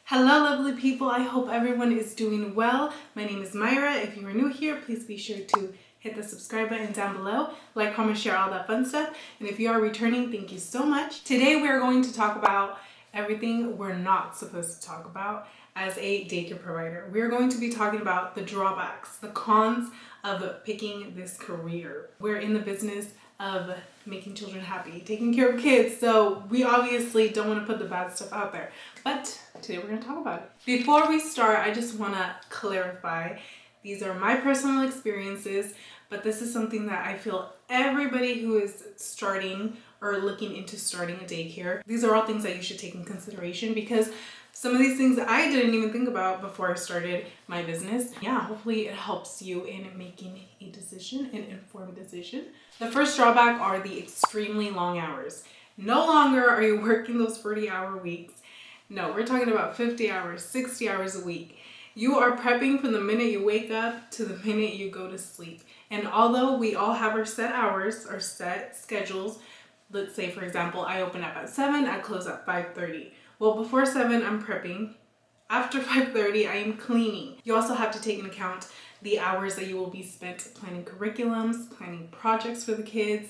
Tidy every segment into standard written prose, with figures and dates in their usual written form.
Hello lovely people, I hope everyone is doing well. My name is Mayra. If you are new here, please be sure to hit the subscribe button down below, like, comment, share, all that fun stuff. And if you are returning, thank you so much. Today we're going to talk about everything we're not supposed to talk about as a daycare provider. We're going to be talking about the drawbacks, the cons of picking this career. We're in the business of making children happy, taking care of kids, so we obviously don't want to put the bad stuff out there, but today we're going to talk about it. Before we start, I just want to clarify, these are my personal experiences, but this is something that I feel everybody who is starting or looking into starting a daycare, these are all things that you should take in consideration, because some of these things I didn't even think about before I started my business. Yeah, hopefully it helps you in making a decision, an informed decision. The first drawback are the extremely long hours. No longer are you working those 40-hour weeks. No, we're talking about 50 hours, 60 hours a week. You are prepping from the minute you wake up to the minute you go to sleep. And although we all have our set hours, our set schedules, let's say for example, I open up at 7, I close at 5:30. Well, before 7, I'm prepping. After 5:30, I am cleaning. You also have to take into account the hours that you will be spent planning curriculums, planning projects for the kids,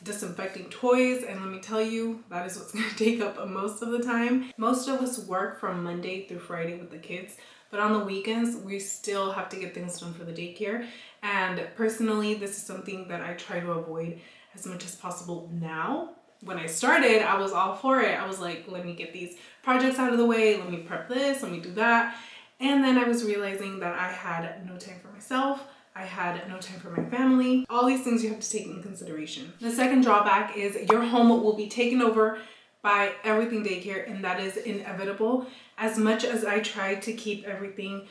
disinfecting toys, and let me tell you, that is what's going to take up most of the time. Most of us work from Monday through Friday with the kids, but on the weekends, we still have to get things done for the daycare. And personally, this is something that I try to avoid as much as possible now. When I started, I was all for it. I was like, let me get these projects out of the way, let me prep this, let me do that. And then I was realizing that I had no time for myself, I had no time for my family. All these things you have to take in consideration. The second drawback is your home will be taken over by everything daycare, and that is inevitable. As much as I try to keep everything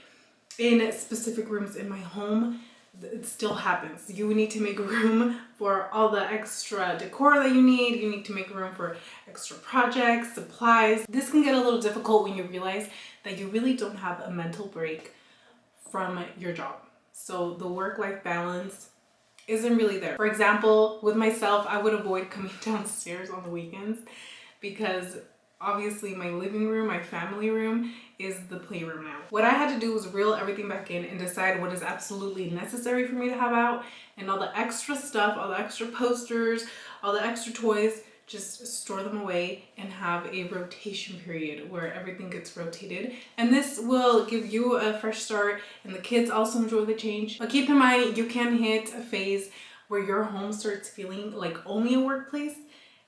in specific rooms in my home, it still happens. You need to make room for all the extra decor that you need. You need to make room for extra projects, supplies. This can get a little difficult when you realize that you really don't have a mental break from your job. So the work-life balance isn't really there. For example, with myself, I would avoid coming downstairs on the weekends because obviously my living room, my family room is the playroom now. What I had to do was reel everything back in and decide what is absolutely necessary for me to have out, and all the extra stuff, all the extra posters, all the extra toys, just store them away and have a rotation period where everything gets rotated. And this will give you a fresh start, and the kids also enjoy the change. But keep in mind, you can hit a phase where your home starts feeling like only a workplace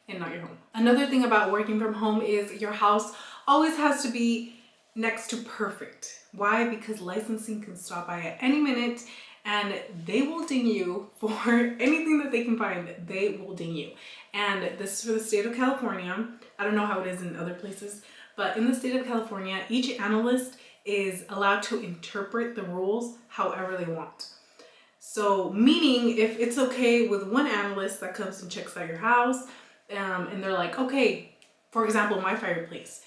and not your home. Another thing about working from home is your house always has to be next to perfect. Why? Because licensing can stop by at any minute and they will ding you for anything that they can find. They will ding you. And this is for the state of California. I don't know how it is in other places, but in the state of California, each analyst is allowed to interpret the rules however they want. So meaning if it's okay with one analyst that comes and checks out your house, and they're like, okay, for example, my fireplace.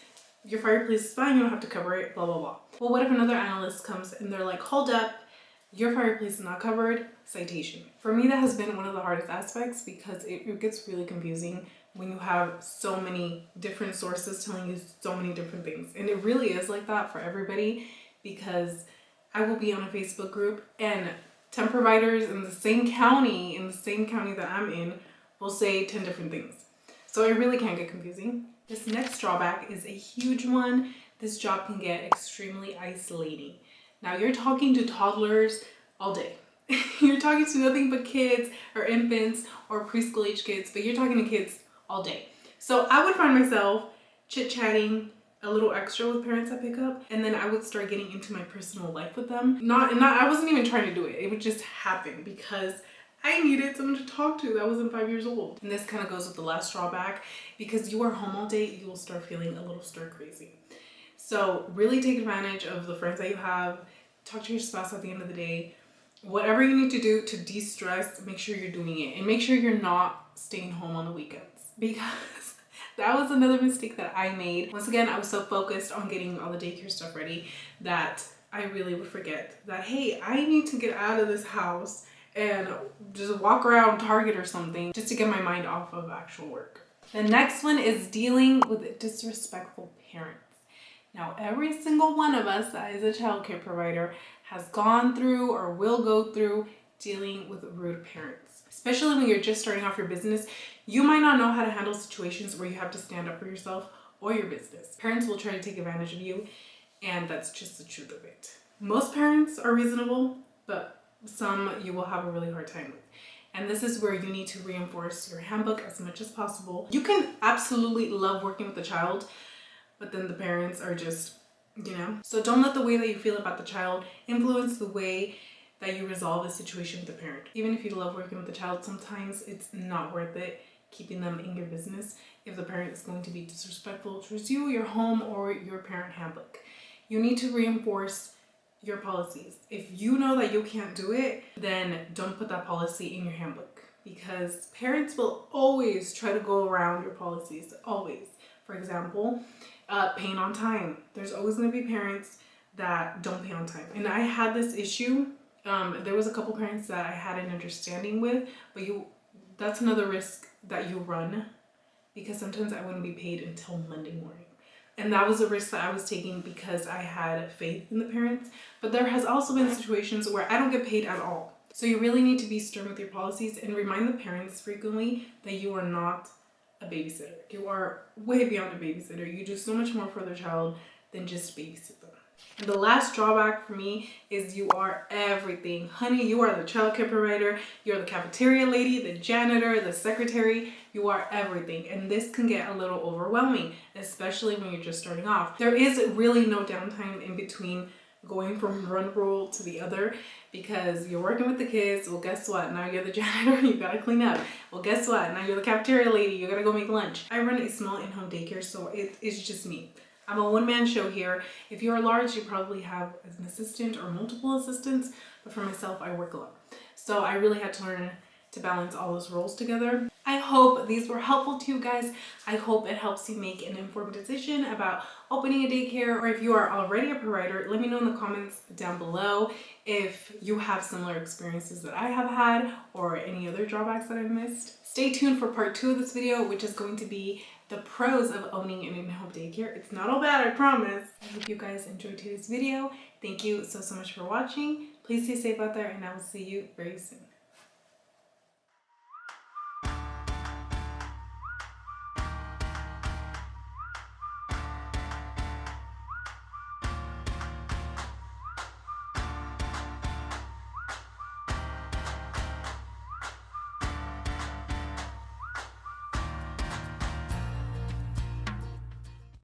Your fireplace is fine, you don't have to cover it, blah, blah, blah. Well, what if another analyst comes and they're like, hold up, your fireplace is not covered, citation. For me, that has been one of the hardest aspects because it gets really confusing when you have so many different sources telling you so many different things. And it really is like that for everybody, because I will be on a Facebook group and 10 providers in the same county that I'm in, will say 10 different things. So it really can get confusing. This next drawback is a huge one. This job can get extremely isolating. Now you're talking to toddlers all day. You're talking to nothing but kids or infants or preschool age kids, but you're talking to kids all day. So I would find myself chit-chatting a little extra with parents I pick up, and then I would start getting into my personal life with them. I wasn't even trying to do it. It would just happen because I needed someone to talk to that wasn't 5 years old. And this kind of goes with the last drawback, because you are home all day, you will start feeling a little stir crazy. So really take advantage of the friends that you have. Talk to your spouse at the end of the day. Whatever you need to do to de-stress, make sure you're doing it. And make sure you're not staying home on the weekends, because that was another mistake that I made. Once again, I was so focused on getting all the daycare stuff ready that I really would forget that, hey, I need to get out of this house and just walk around Target or something just to get my mind off of actual work. The next one is dealing with disrespectful parents. Now, every single one of us that is a childcare provider has gone through or will go through dealing with rude parents. Especially when you're just starting off your business, you might not know how to handle situations where you have to stand up for yourself or your business. Parents will try to take advantage of you, and that's just the truth of it. Most parents are reasonable, but some you will have a really hard time with. And this is where you need to reinforce your handbook as much as possible. You can absolutely love working with the child, but then the parents are just, So don't let the way that you feel about the child influence the way that you resolve a situation with the parent. Even if you love working with the child, sometimes it's not worth it keeping them in your business if the parent is going to be disrespectful towards you, your home, or your parent handbook. You need to reinforce your policies. If you know that you can't do it, then don't put that policy in your handbook, because parents will always try to go around your policies, always. For example, paying on time. There's always going to be parents that don't pay on time. And I had this issue. There was a couple parents that I had an understanding with, but that's another risk that you run, because sometimes I wouldn't be paid until Monday morning. And that was a risk that I was taking because I had faith in the parents. But there has also been situations where I don't get paid at all. So you really need to be stern with your policies and remind the parents frequently that you are not a babysitter. You are way beyond a babysitter. You do so much more for their child than just babysit them. And the last drawback for me is you are everything. Honey, you are the childcare provider, you're the cafeteria lady, the janitor, the secretary, you are everything. And this can get a little overwhelming, especially when you're just starting off. There is really no downtime in between going from one role to the other, because you're working with the kids. Well, guess what? Now you're the janitor, you gotta clean up. Well, guess what? Now you're the cafeteria lady, you gotta go make lunch. I run a small in-home daycare, so it's just me. I'm a one-man show here. If you're large, you probably have an assistant or multiple assistants, but for myself, I work alone. So I really had to learn to balance all those roles together. I hope these were helpful to you guys. I hope it helps you make an informed decision about opening a daycare, or if you are already a provider, let me know in the comments down below if you have similar experiences that I have had or any other drawbacks that I've missed. Stay tuned for part 2 of this video, which is going to be the pros of owning an in-home daycare. It's not all bad, I promise. I hope you guys enjoyed today's video. Thank you so much for watching. Please stay safe out there, and I will see you very soon.